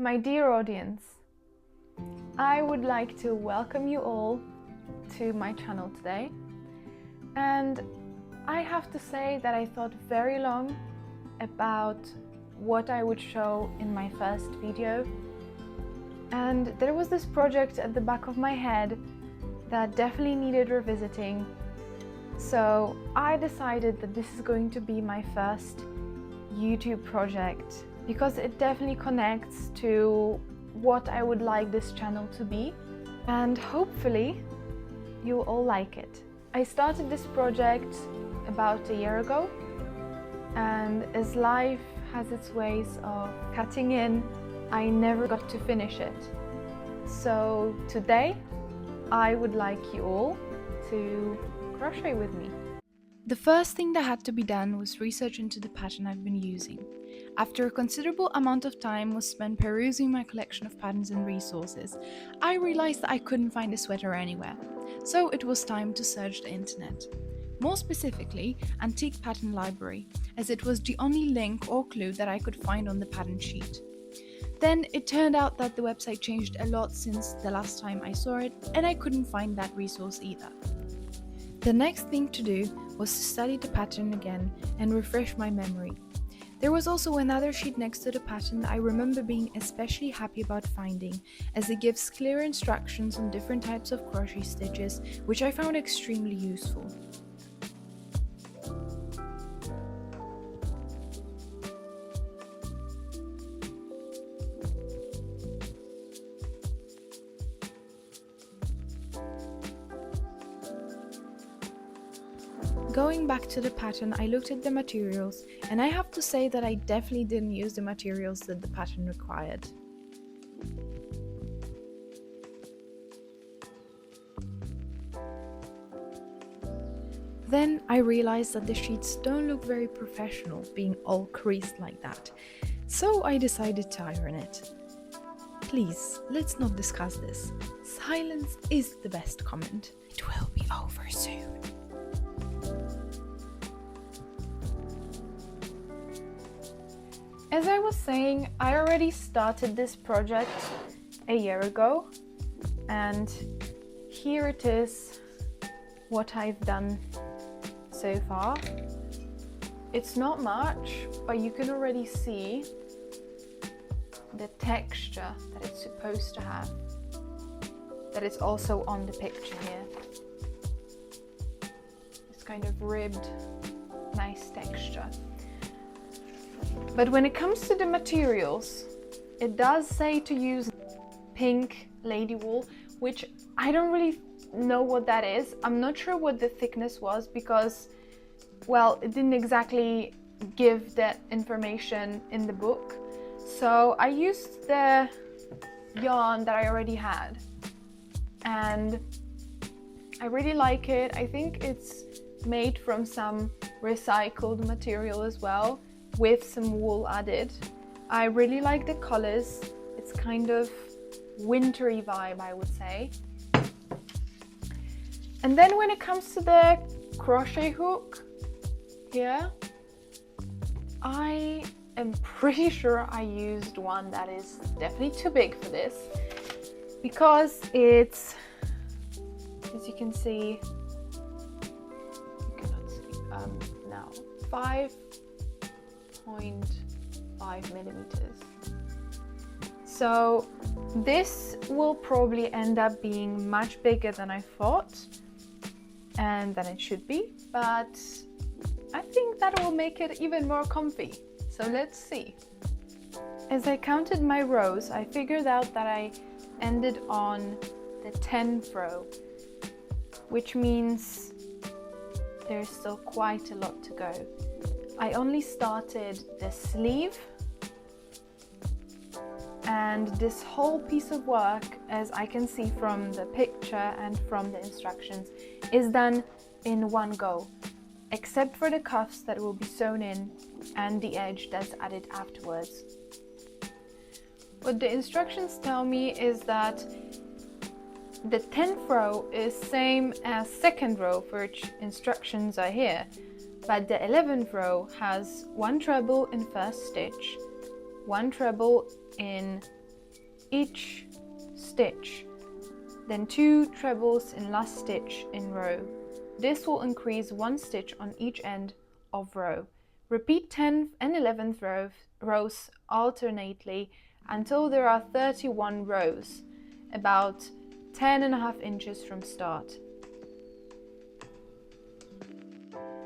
My dear audience, I would like to welcome you all to my channel today, and I have to say that I thought very long about what I would show in my first video, and there was this project at the back of my head that definitely needed revisiting, so I decided that this is going to be my first YouTube project because it definitely connects to what I would like this channel to be, and hopefully you'll all like it. I started this project about a year ago, and as life has its ways of cutting in, I never got to finish it. So today I would like you all to crochet with me. The first thing that had to be done was research into the pattern I've been using. After a considerable amount of time was spent perusing my collection of patterns and resources, I realized that I couldn't find a sweater anywhere, so it was time to search the internet. More specifically, Antique Pattern Library, as it was the only link or clue that I could find on the pattern sheet. Then it turned out that the website changed a lot since the last time I saw it, and I couldn't find that resource either. The next thing to do was to study the pattern again and refresh my memory. There was also another sheet next to the pattern that I remember being especially happy about finding, as it gives clear instructions on different types of crochet stitches, which I found extremely useful. Going back to the pattern, I looked at the materials, and I have to say that I definitely didn't use the materials that the pattern required. Then I realized that the sheets don't look very professional, being all creased like that, so I decided to iron it. Please, let's not discuss this. Silence is the best comment. It will be over soon. As I was saying, I already started this project a year ago, and here it is, what I've done so far. It's not much, but you can already see the texture that it's supposed to have, that it's also on the picture here. It's kind of ribbed, nice texture. But when it comes to the materials, it does say to use pink lady wool, which I don't really know what that is. I'm not sure what the thickness was because, well, it didn't exactly give that information in the book. So I used the yarn that I already had, and I really like it. I think it's made from some recycled material as well, with some wool added. I really like the colors. It's kind of wintry vibe, I would say. And then when it comes to the crochet hook here, I am pretty sure I used one that is definitely too big for this, because it's, as you can see, you cannot see now, 5.5 millimeters. So this will probably end up being much bigger than I thought and than it should be, but I think that will make it even more comfy. So let's see. As I counted my rows, I figured out that I ended on the 10th row, which means there's still quite a lot to go. I only started the sleeve, and this whole piece of work, as I can see from the picture and from the instructions, is done in one go, except for the cuffs that will be sewn in and the edge that's added afterwards. What the instructions tell me is that the 10th row is same as 2nd row, for which instructions are here, but the 11th row has one treble in first stitch, one treble in each stitch, then 2 trebles in last stitch in row. This will increase 1 stitch on each end of row. Repeat 10th and 11th rows alternately until there are 31 rows, about 10.5 inches from start.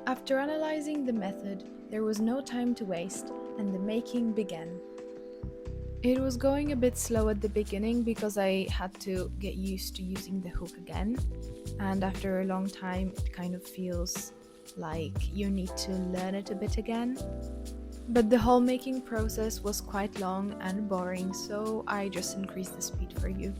After analyzing the method, there was no time to waste and the making began. It was going a bit slow at the beginning because I had to get used to using the hook again, and after a long time it kind of feels like you need to learn it a bit again. But the whole making process was quite long and boring, so I just increased the speed for you.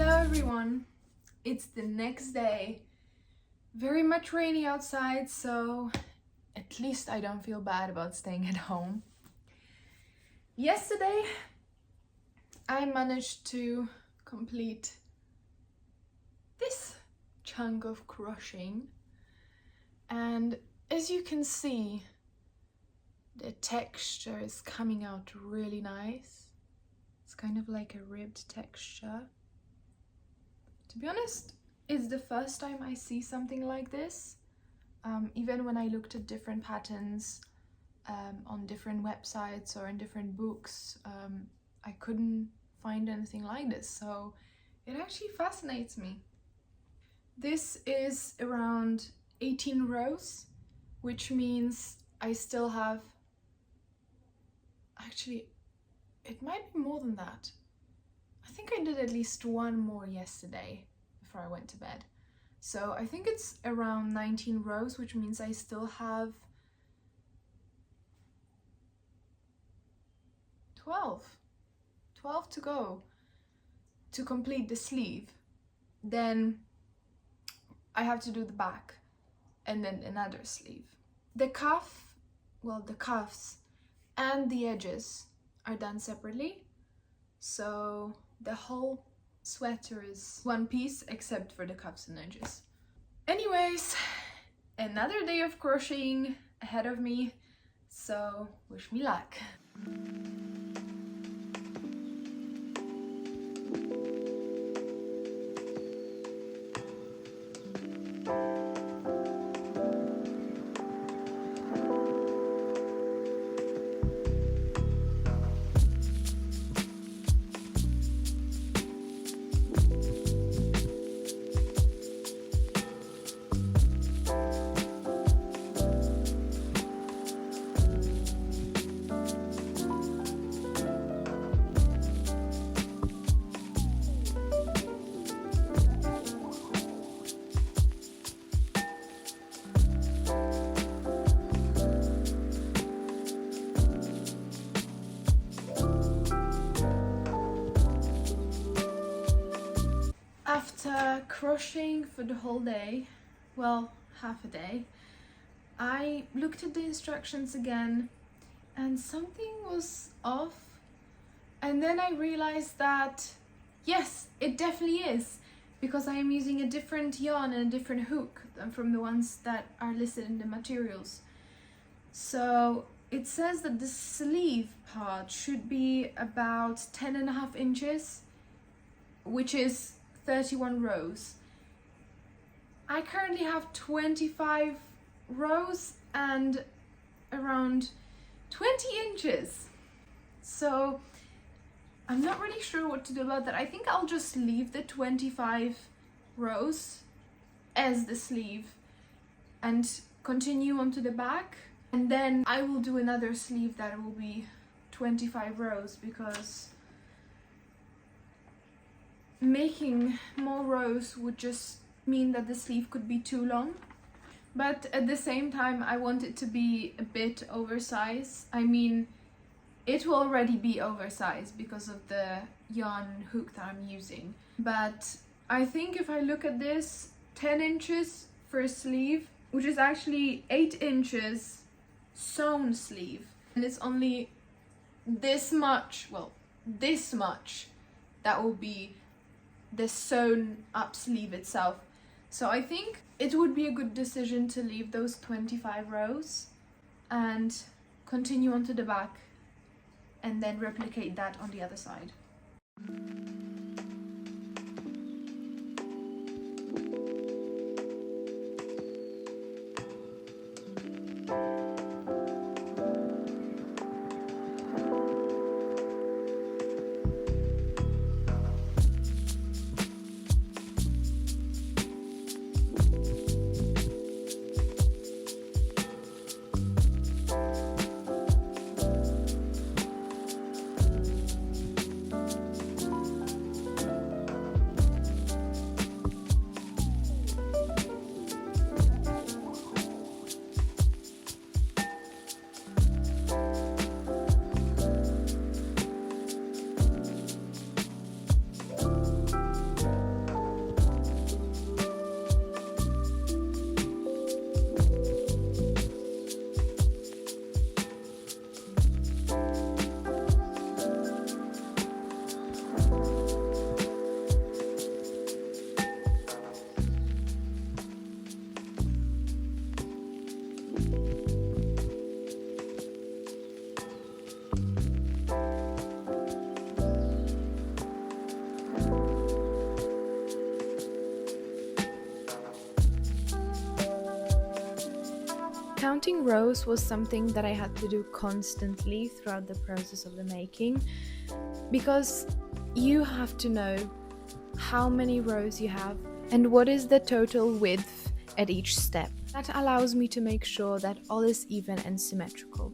Everyone, it's the next day. Very much rainy outside, so at least I don't feel bad about staying at home. Yesterday I managed to complete this chunk of crocheting, and as you can see, the texture is coming out really nice. It's kind of like a ribbed texture. To be honest, it's the first time I see something like this. Even when I looked at different patterns on different websites or in different books, I couldn't find anything like this, so it actually fascinates me. This is around 18 rows, which means I still have, actually it might be more than that. I think I did at least one more yesterday before I went to bed. So I think it's around 19 rows, which means I still have 12 to go to complete the sleeve. Then I have to do the back and then another sleeve. The cuff, well, the cuffs and the edges are done separately. So the whole sweater is one piece except for the cuffs and edges. Anyways, another day of crocheting ahead of me, so wish me luck. crocheting for the whole day, well, half a day. I looked at the instructions again and something was off, and then I realized that yes, it definitely is, because I am using a different yarn and a different hook than from the ones that are listed in the materials. So it says that the sleeve part should be about 10.5 inches, which is 31 rows. I currently have 25 rows and around 20 inches. So I'm not really sure what to do about that. I think I'll just leave the 25 rows as the sleeve and continue onto the back. And then I will do another sleeve that will be 25 rows, because making more rows would just mean that the sleeve could be too long. But at the same time, I want it to be a bit oversized. I mean, it will already be oversized because of the yarn hook that I'm using. But I think if I look at this, 10 inches for a sleeve, which is actually 8 inches sewn sleeve, and it's only this much, well, this much, that will be the sewn up sleeve itself. So I think it would be a good decision to leave those 25 rows and continue onto the back and then replicate that on the other side. Counting rows was something that I had to do constantly throughout the process of the making, because you have to know how many rows you have and what is the total width at each step. That allows me to make sure that all is even and symmetrical.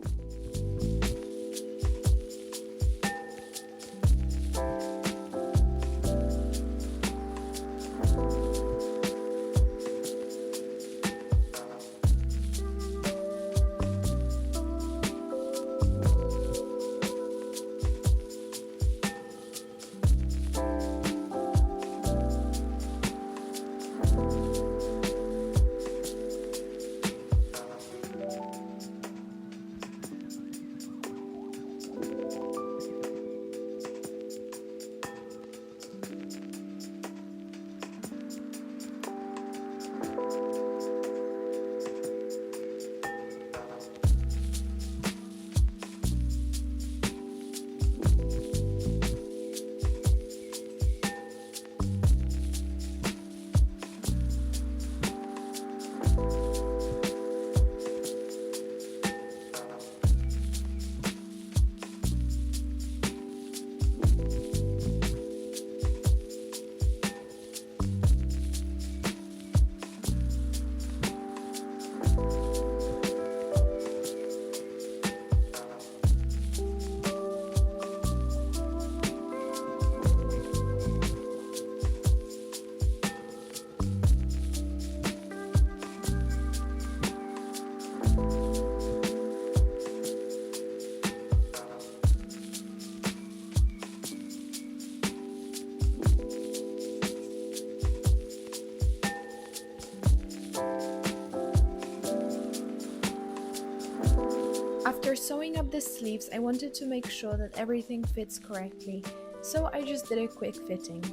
After sewing up the sleeves, I wanted to make sure that everything fits correctly, so I just did a quick fitting.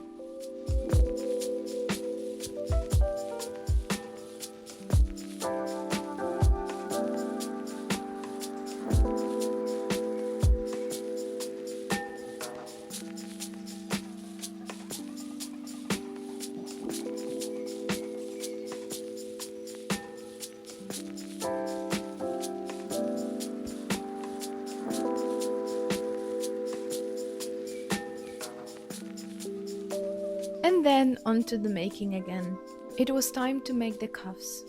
And then onto the making again. It was time to make the cuffs.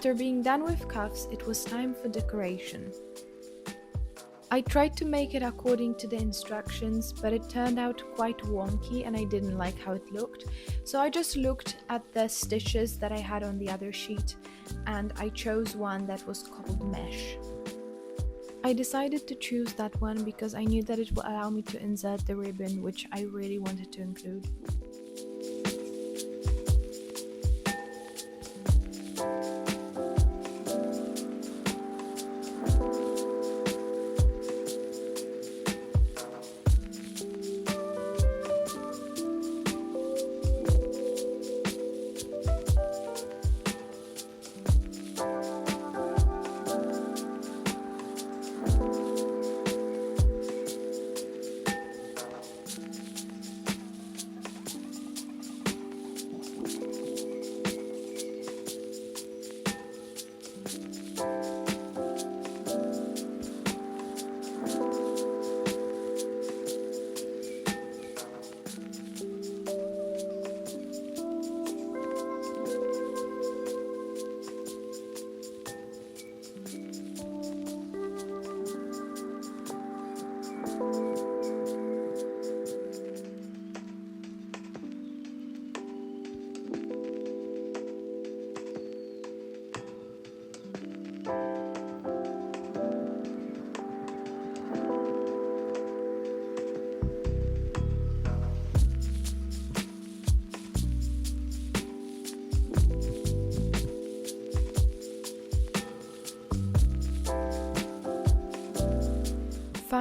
After being done with cuffs, it was time for decoration. I tried to make it according to the instructions, but it turned out quite wonky and I didn't like how it looked. So I just looked at the stitches that I had on the other sheet and I chose one that was called mesh. I decided to choose that one because I knew that it would allow me to insert the ribbon, which I really wanted to include.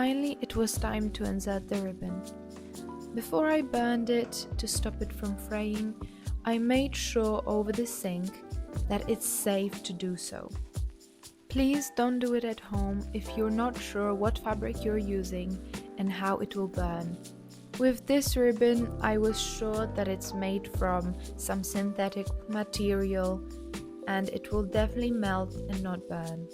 finally it was time to insert the ribbon. Before I burned it to stop it from fraying, I made sure over the sink that it's safe to do so. Please don't do it at home if you're not sure what fabric you're using and how it will burn. With this ribbon, I was sure that it's made from some synthetic material and it will definitely melt and not burn.